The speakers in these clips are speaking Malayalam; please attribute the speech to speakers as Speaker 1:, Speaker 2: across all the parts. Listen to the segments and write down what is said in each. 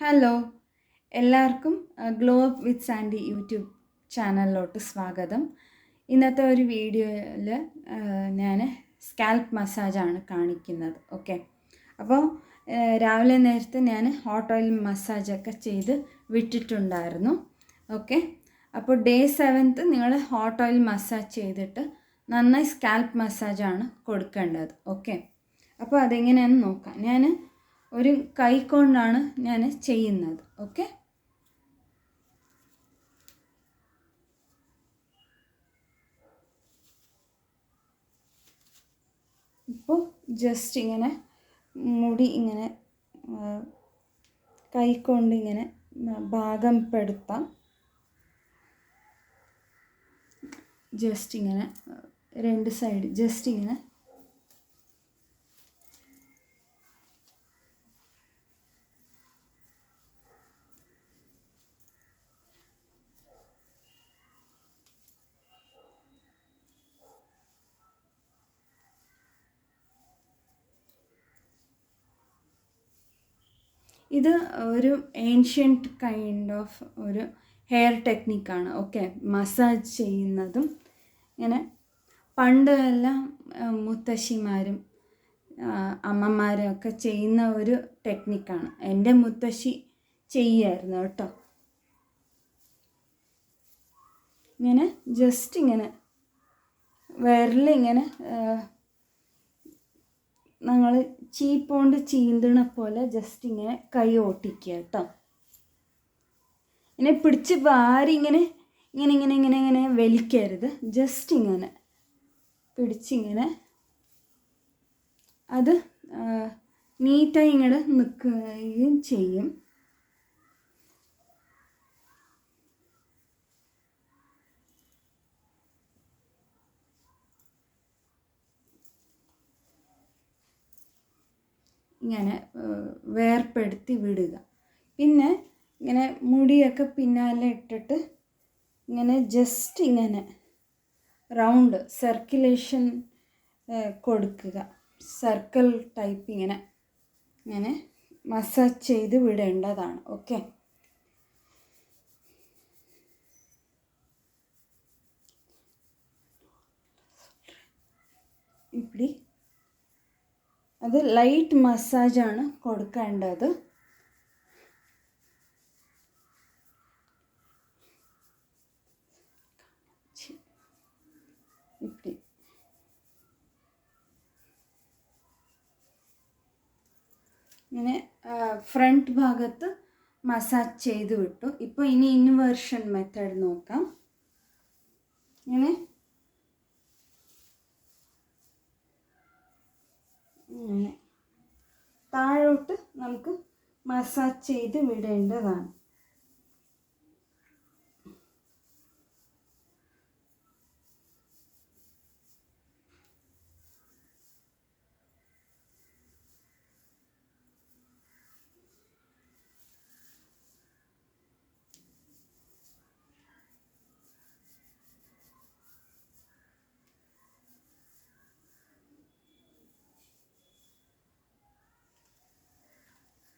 Speaker 1: ഹലോ, എല്ലാവർക്കും glow up with Sandy YouTube ചാനലിലോട്ട് സ്വാഗതം. ഇന്നത്തെ ഒരു വീഡിയോയിൽ ഞാൻ സ്കാൽപ്പ് മസാജാണ് കാണിക്കുന്നത്. ഓക്കെ, അപ്പോൾ രാവിലെ നേരത്തെ ഞാൻ ഹോട്ട് ഓയിൽ മസാജൊക്കെ ചെയ്ത് വിട്ടിട്ടുണ്ടായിരുന്നു. ഓക്കെ, അപ്പോൾ ഡേ 7 നിങ്ങൾ ഹോട്ട് ഓയിൽ മസാജ് ചെയ്തിട്ട് നന്നായി സ്കാൽപ്പ് മസാജാണ് കൊടുക്കേണ്ടത്. ഓക്കെ, അപ്പോൾ അതെങ്ങനെയാണെന്ന് നോക്കാം. ഞാൻ ഒരു കൈ കൊണ്ടാണ് ഞാൻ ചെയ്യുന്നത്. ഓക്കെ, ഇപ്പോൾ ജസ്റ്റ് ഇങ്ങനെ മുടി ഇങ്ങനെ കൈ കൊണ്ട് ഇങ്ങനെ ഭാഗം പെടുത്താം. ജസ്റ്റ് ഇങ്ങനെ രണ്ട് സൈഡ് ജസ്റ്റ് ഇങ്ങനെ ഇത് ഒരു ഏൻഷ്യൻറ്റ് കൈൻഡ് ഓഫ് ഒരു ഹെയർ ടെക്നിക്കാണ്. ഓക്കെ, മസാജ് ചെയ്യുന്നതും ഇങ്ങനെ പണ്ട് എല്ലാം മുത്തശ്ശിമാരും അമ്മമാരും ഒക്കെ ചെയ്യുന്ന ഒരു ടെക്നിക്കാണ്. എൻ്റെ മുത്തശ്ശി ചെയ്യായിരുന്നു കേട്ടോ. ഇങ്ങനെ ജസ്റ്റ് ഇങ്ങനെ വിരലിങ്ങനെ നമ്മൾ ചീപ്പോണ്ട് ചീന്തണ പോലെ ജസ്റ്റ് ഇങ്ങനെ കൈ ഓട്ടിക്കുക കേട്ടോ. ഇങ്ങനെ പിടിച്ച് വാരി ഇങ്ങനെ ഇങ്ങനെ ഇങ്ങനെ ഇങ്ങനെ ഇങ്ങനെ വലിക്കരുത്. ജസ്റ്റ് ഇങ്ങനെ പിടിച്ചിങ്ങനെ അത് നീറ്റായി ഇങ്ങോട്ട് നിൽക്കുകയും ചെയ്യും. ഇങ്ങനെ വേർപ്പെടുത്തി വിടുക. പിന്നെ ഇങ്ങനെ മുടിയൊക്കെ പിന്നാലെ ഇട്ടിട്ട് ഇങ്ങനെ ജസ്റ്റ് ഇങ്ങനെ റൗണ്ട് സർക്കുലേഷൻ കൊടുക്കുക. സർക്കിൾ ടൈപ്പ് ഇങ്ങനെ ഇങ്ങനെ മസാജ് ചെയ്ത് വിടേണ്ടതാണ്. ഓക്കെ, ഇപ്പടി അത് ലൈറ്റ് മസാജാണ് കൊടുക്കേണ്ടത്. ഇപ്പടി ഇങ്ങനെ ഫ്രണ്ട് ഭാഗത്ത് മസാജ് ചെയ്ത് വിട്ടു. ഇപ്പോൾ ഇനി ഇൻവേർഷൻ മെത്തേഡ് നോക്കാം. ഇങ്ങനെ ഇങ്ങനെ താഴോട്ട് നമുക്ക് മസാജ് ചെയ്ത് വിടേണ്ടതാണ്.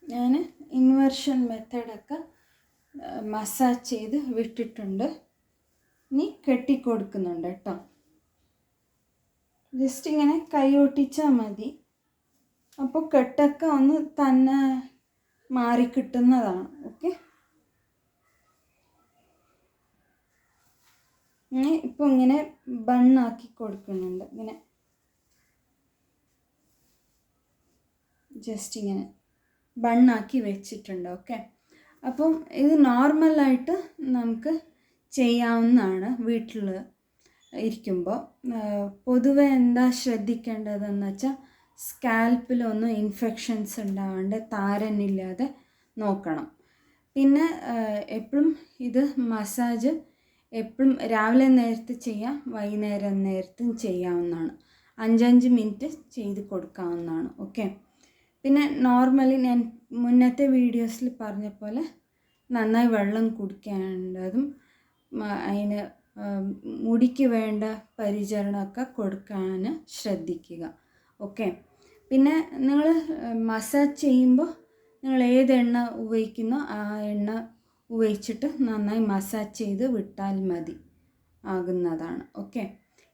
Speaker 1: ഞാൻ ഇൻവേർഷൻ മെത്തേഡൊക്കെ മസാജ് ചെയ്ത് വിട്ടിട്ടുണ്ട്. ഇനി കെട്ടിക്കൊടുക്കുന്നുണ്ട് കേട്ടോ. ജസ്റ്റ് ഇങ്ങനെ കൈ ഒട്ടിച്ചാൽ മതി. അപ്പോൾ കെട്ടൊക്കെ ഒന്ന് തന്നെ മാറിക്കിട്ടുന്നതാണ്. ഓക്കെ, ഇപ്പോൾ ഇങ്ങനെ ബണ്ണാക്കി കൊടുക്കുന്നുണ്ട്. ഇങ്ങനെ ജസ്റ്റ് ഇങ്ങനെ ബണ്ണാക്കി വെച്ചിട്ടുണ്ട്. ഓക്കെ, അപ്പം ഇത് നോർമലായിട്ട് നമുക്ക് ചെയ്യാവുന്നതാണ് വീട്ടിൽ ഇരിക്കുമ്പോൾ. പൊതുവെ എന്താ ശ്രദ്ധിക്കേണ്ടതെന്ന് വെച്ചാൽ സ്കാൽപ്പിലൊന്നും ഇൻഫെക്ഷൻസ് ഉണ്ടാവാണ്ട് താരനില്ലാതെ നോക്കണം. പിന്നെ എപ്പോഴും ഇത് മസാജ് എപ്പോഴും രാവിലെ നേരത്തെ ചെയ്യാം, വൈകുന്നേരം നേരത്തും ചെയ്യാവുന്നതാണ്. 5 മിനിറ്റ് ചെയ്ത് കൊടുക്കാവുന്നതാണ്. ഓക്കെ, പിന്നെ നോർമലി ഞാൻ മുന്നത്തെ വീഡിയോസിൽ പറഞ്ഞ പോലെ നന്നായി വെള്ളം കുടിക്കേണ്ടതും അതിന് മുടിക്ക് വേണ്ട പരിചരണമൊക്കെ കൊടുക്കാൻ ശ്രദ്ധിക്കുക. ഓക്കെ, പിന്നെ നിങ്ങൾ മസാജ് ചെയ്യുമ്പോൾ നിങ്ങൾ ഏത് എണ്ണ ഉപയോഗിക്കുന്നോ ആ എണ്ണ ഉപയോഗിച്ചിട്ട് നന്നായി മസാജ് ചെയ്ത് വിട്ടാൽ മതി ആകുന്നതാണ്. ഓക്കെ,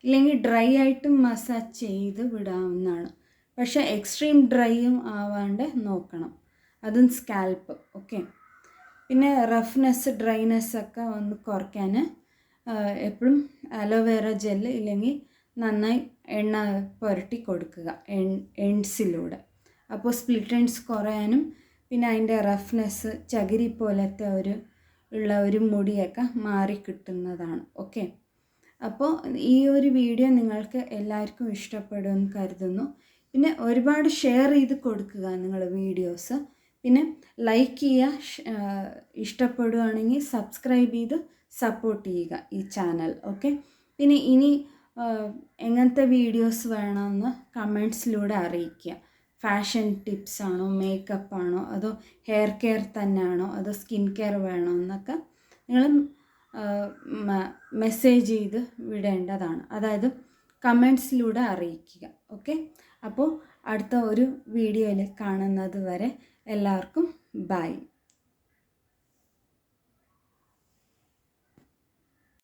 Speaker 1: ഇല്ലെങ്കിൽ ഡ്രൈ ആയിട്ടും മസാജ് ചെയ്ത് വിടാവുന്നതാണ്. പക്ഷേ എക്സ്ട്രീം ഡ്രൈയും ആവാണ്ട് നോക്കണം, അതും സ്കാൽപ്പ്. ഓക്കെ, പിന്നെ റഫ്നെസ് ഡ്രൈനെസ് ഒക്കെ ഒന്ന് കുറയ്ക്കാൻ എപ്പോഴും അലോവേറ ജെല്ല് ഇല്ലെങ്കിൽ നന്നായി എണ്ണ പുരട്ടി കൊടുക്കുക എൻഡ്സിലൂടെ. അപ്പോൾ സ്പ്ലിറ്റ് എൻഡ്സ് കുറയാനും പിന്നെ അതിൻ്റെ റഫ്നെസ് ചകിരി പോലത്തെ ഒരു മുടിയൊക്കെ മാറി കിട്ടുന്നതാണ്. ഓക്കെ, അപ്പോൾ ഈ ഒരു വീഡിയോ നിങ്ങൾക്ക് എല്ലാവർക്കും ഇഷ്ടപ്പെടുമെന്ന് കരുതുന്നു. പിന്നെ ഒരുപാട് ഷെയർ ചെയ്ത് കൊടുക്കുക നിങ്ങൾ വീഡിയോസ്. പിന്നെ ലൈക്ക് ചെയ്യുക, ഇഷ്ടപ്പെടുകയാണെങ്കിൽ സബ്സ്ക്രൈബ് ചെയ്ത് സപ്പോർട്ട് ചെയ്യുക ഈ ചാനൽ. ഓക്കെ, പിന്നെ ഇനി എങ്ങനത്തെ വീഡിയോസ് വേണമെന്ന് കമൻറ്റ്സിലൂടെ അറിയിക്കുക. ഫാഷൻ ടിപ്സ് ആണോ, മേക്കപ്പ് ആണോ, അതോ ഹെയർ കെയർ തന്നെയാണോ, അതോ സ്കിൻ കെയർ വേണോ എന്നൊക്കെ നിങ്ങൾ മെസ്സേജ് ചെയ്ത് വിടേണ്ടതാണ്, അതായത് കമൻറ്റ്സിലൂടെ അറിയിക്കുക. ഓക്കെ, അപ്പോൾ അടുത്ത ഒരു വീഡിയോയിൽ കാണുന്നത് വരെ എല്ലാവർക്കും ബൈ.